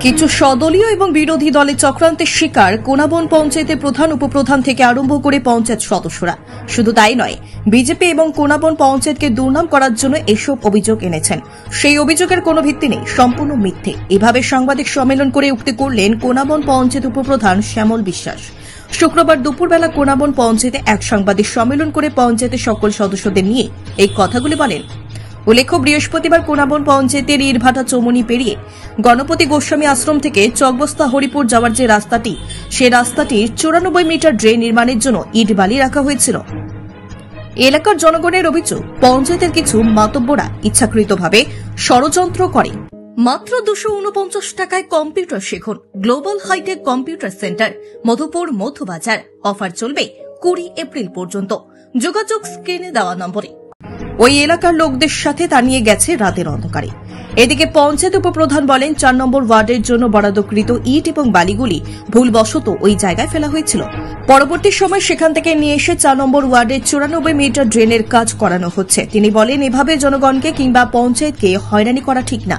কিছু সদলীয় এবং বিরোধী দলের চক্রান্তের শিকার কোনাবন পঞ্চায়েতের প্রধান উপপ্রধান থেকে আরম্ভ করে পঞ্চায়েত সদস্যরা। শুধু তাই নয়, বিজেপি এবং কোনাবন পঞ্চায়েতকে দুর্নাম করার জন্য এসব অভিযোগ এনেছেন। সেই অভিযোগের কোনো ভিত্তি নেই, সম্পূর্ণ মিথ্যে। এভাবে সাংবাদিক সম্মেলন করে উক্তি করলেন কোনাবন পঞ্চায়েত উপপ্রধান শ্যামল বিশ্বাস। শুক্রবার দুপুরবেলা কোনাবন পঞ্চায়েতে এক সাংবাদিক সম্মেলন করে পঞ্চায়েতের সকল সদস্যদের নিয়ে এই কথাগুলি বলেন। উল্লেখ্য, বৃহস্পতিবার কোনাবন পঞ্চায়েতের ইটভাটা চৌমুনি পেরিয়ে গণপতি গোস্বামী আশ্রম থেকে চকবস্তা হরিপুর যাওয়ার যে রাস্তাটি, সে রাস্তাটির 94 মিটার ড্রেন নির্মাণের জন্য ইট বালি রাখা হয়েছিল। এলাকার জনগণের অভিযোগ, পঞ্চায়েতের কিছু মাতব্বরা ইচ্ছাকৃতভাবে ষড়যন্ত্র করে। মাত্র 249 টাকায় কম্পিউটার শিখুন। Global hitech computer centre, Madhupur Madhubazar. Offer চলবে 20 এপ্রিল পর্যন্ত। যোগাযোগ স্ক্রিনে দেওয়া নম্বরে। ওই এলাকার লোকদের সাথে তা নিয়ে গেছে রাতের অন্ধকারে। এদিকে পঞ্চায়েত উপপ্রধান বলেন, 4 নম্বর ওয়ার্ডের জন্য বরাদ্দকৃত ইট এবং বালিগুলি ভুলবশত ওই জায়গায় ফেলা হয়েছিল। পরবর্তী সময় সেখান থেকে নিয়ে এসে 4 নম্বর ওয়ার্ডের 94 মিটার ড্রেনের কাজ করানো হচ্ছে। তিনি বলেন, এভাবে জনগণকে কিংবা পঞ্চায়েতকে হয়রানি করা ঠিক না।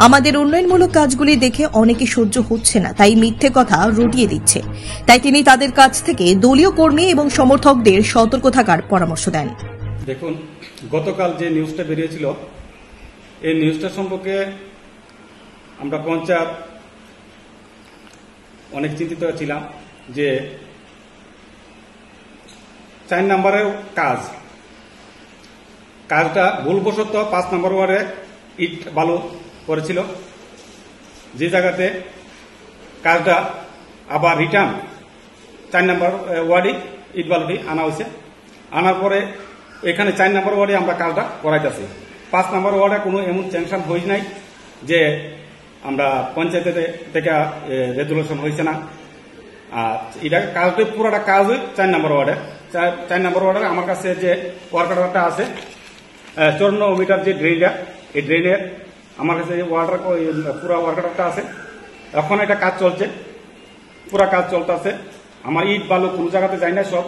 আমাদের উন্নয়নমূলক কাজগুলি দেখে অনেকে সহ্য হচ্ছে না, তাই মিথ্যে কথা রটিয়ে দিচ্ছে। তাই তিনি তাদের কাছ থেকে দলীয় কর্মী এবং সমর্থকদের সতর্ক থাকার পরামর্শ দেন। দেখুন, গতকাল যে নিউজটা বেরিয়েছিল, এই নিউজটা সম্পর্কে আমরা পঞ্চায়েত অনেক চিন্তিত ছিলাম যে 4 নম্বরের কাজটা ভুলবশত 5 নম্বর ওয়ার্ডে ইট বালু করেছিল, যে জায়গাতে কাজটা আবার রিটার্ন 4 নম্বর ওয়ার্ডে ইট বালুটি আনা হয়েছে। আনার পরে এখানে 4 নম্বর ওয়ার্ডে আমরা কাজটা করাইতেছি। 5 নম্বর ওয়ার্ডে কোনো এমন স্যাংশন হয়েছে নাই যে আমরা পঞ্চায়েত থেকে রেজুলেশন হয়েছে না। আর এটা কাজটা পুরোটা কাজ হয় 4 নম্বর ওয়ার্ডে। 4 নম্বর ওয়ার্ডে আমার কাছে যে ওয়ার্কারটা আছে, 54 মিটার যে ড্রেনটা, এই ড্রেনের আমার কাছে পুরো ওয়ার্কারটা আছে। এখন এটা কাজ চলছে, পুরা কাজ চলতেছে। আমার ইট বালু কোন জায়গাতে যাই না, সব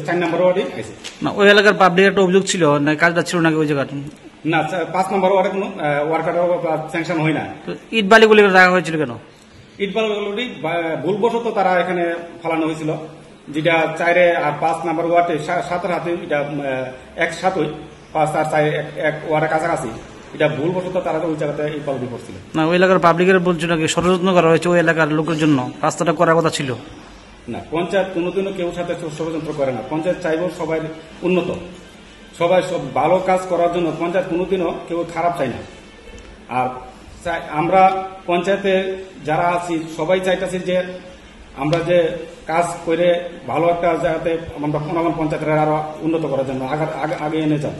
4 নম্বর ওয়ার্ডে আছে। না, ওই এলাকার পাবলিক একটা অভিযোগ ছিল না, কাজটা ছিল নাকি ওই জায়গাটা? না, 5 নম্বর ওয়ার্ডে কোনো ওয়ার্কার স্যাংশন হয় না। ইট বালিগুলি রাখা হয়েছিল কেন? ইট বালুগুলি ভুলবশত তারা এখানে ফালানো হয়েছিল, যেটা 4 আর 5 নম্বর ওয়ার্ডে 7 হাতে, এটা একসাথে 5 আর 4 এক ওয়ার্ডের কাছাকাছি। এটা ভুলবশত তারা ওই জায়গাতে ইট বালু করছিল। না, ওই এলাকার পাবলিকের বলছিল নাকি ষড়যন্ত্র করা হয়েছে ওই এলাকার লোকের জন্য, রাস্তাটা করার কথা ছিল না। পঞ্চায়েত কোনোদিনও কেউ সাথে ষড়যন্ত্র করে না। পঞ্চায়েত চাইব সবাই উন্নত, সবাই সব ভালো কাজ করার জন্য। পঞ্চায়েত কোনোদিনও কেউ খারাপ চাই না। আর আমরা পঞ্চায়েতে যারা আছি সবাই চাইতেছি যে আমরা যে কাজ করে ভালো একটা জায়গাতে আমরা কোনাবন পঞ্চায়েতের আরো উন্নত করার জন্য আগে এনে যান।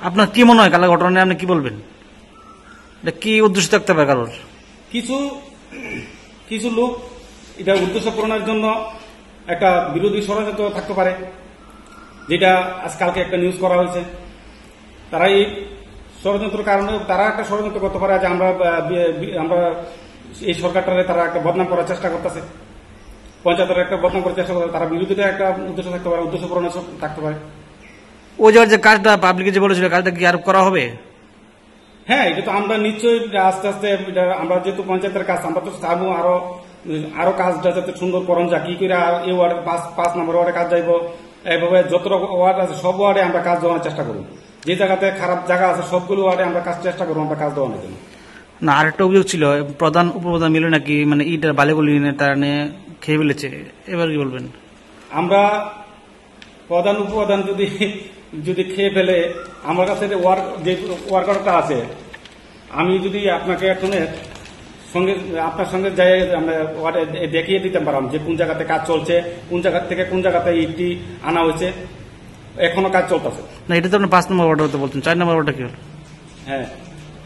আপনার কি মনে হয় কালা ঘটনা নিয়ে আপনি কি বলবেন? কি উদ্দেশ্য থাকতে পারে কারোর? কিছু লোক এটা উদ্দেশ্য পূরণের জন্য একটা বিরোধী ষড়যন্ত্র থাকতে পারে, যেটা আজকালকে একটা নিউজ করা হয়েছে। তারা এই ষড়যন্ত্রের কারণে তারা একটা ষড়যন্ত্র করতে পারে যে আমরা এই সরকারটারে তারা একটা বদনাম করার চেষ্টা করতেছে, পঞ্চায়েতের একটা বদনাম করার চেষ্টা করতে। তারা বিরোধীটা একটা উদ্দেশ্য থাকতে পারে, উদ্দেশ্য পূরণের থাকতে পারে। ওই জায়গার যে কাজটা পাবলিকে যে বলেছিল, কাজটা কি আর করা হবে? হ্যাঁ, এটা তো আমরা নিশ্চয়ই আস্তে আস্তে, আমরা যেহেতু পঞ্চায়েতের কাজ, আমরা তো চাবো আরো কাজটা যাতে সুন্দর করণ যা, কি করে এই ওয়ার্ডে 5 নম্বর ওয়ার্ডে কাজ যাইব। এইভাবে যত ওয়ার্ড আছে সব ওয়ার্ডে আমরা কাজ দেওয়ার চেষ্টা করব। যে জায়গাতে খারাপ জায়গা আছে সবগুলো ওয়ার্ডে আমরা চেষ্টা করবো আমরা কাজ দেওয়ানোর জন্য। না, আরেকটা অভিযোগ ছিল, প্রধান উপপ্রধান মিলে নাকি মানে ইটের বালিগুলি তারা নিয়ে খেয়ে ফেলেছে। এবার কি বলবেন? আমরা প্রধান উপপ্রধান যদি খেয়ে ফেলে, আমার কাছে যে ওয়ার্কারটা আছে, আমি যদি আপনাকে আপনার সঙ্গে যাই আমরা দেখিয়ে দিতে পারলাম যে কোন জায়গাতে কাজ চলছে, কোন জায়গা থেকে কোন জায়গাতে ইটটি আনা হয়েছে, এখনো কাজ চলতেছে। না, এটা তো আপনি 5 নম্বর ওয়ার্ডে বলছেন। 4 নম্বর ওয়ার্ডটা কি হল? হ্যাঁ,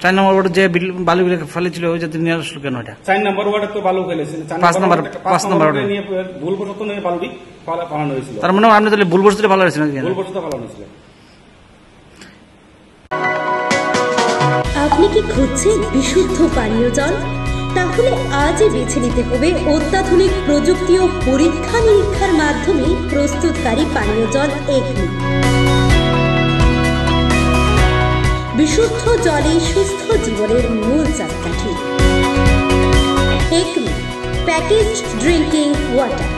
4 নম্বর ওয়ার্ডে যে বালুগুলি ফেলেছিল ওই যাতে নিয়ে আসলো কেন? এটা 4 নম্বর ওয়ার্ডে তো বালু ফেলেছে, 5 নম্বর ওয়ার্ডে নিয়ে ভুলবশত নিয়ে বালুটি ফালানো হয়েছিল। তার মানে আপনি তাহলে ভুলবশত ভালো হয়েছে নাকি? ভুলবশত ফালানো হয়েছিল। আপনি কি খুঁজছেন বিশুদ্ধ পানীয় জল? তাহলে আজই বেছে নিতে হবে অত্যাধুনিক প্রযুক্তি ও পরীক্ষা নিরীক্ষার মাধ্যমে প্রস্তুতকারী পানীয় জল এগনি। বিশুদ্ধ জলে সুস্থ জীবনের মূল চাকাঠি। Acme packaged drinking water.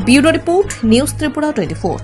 Bureau report, news Tripura 24।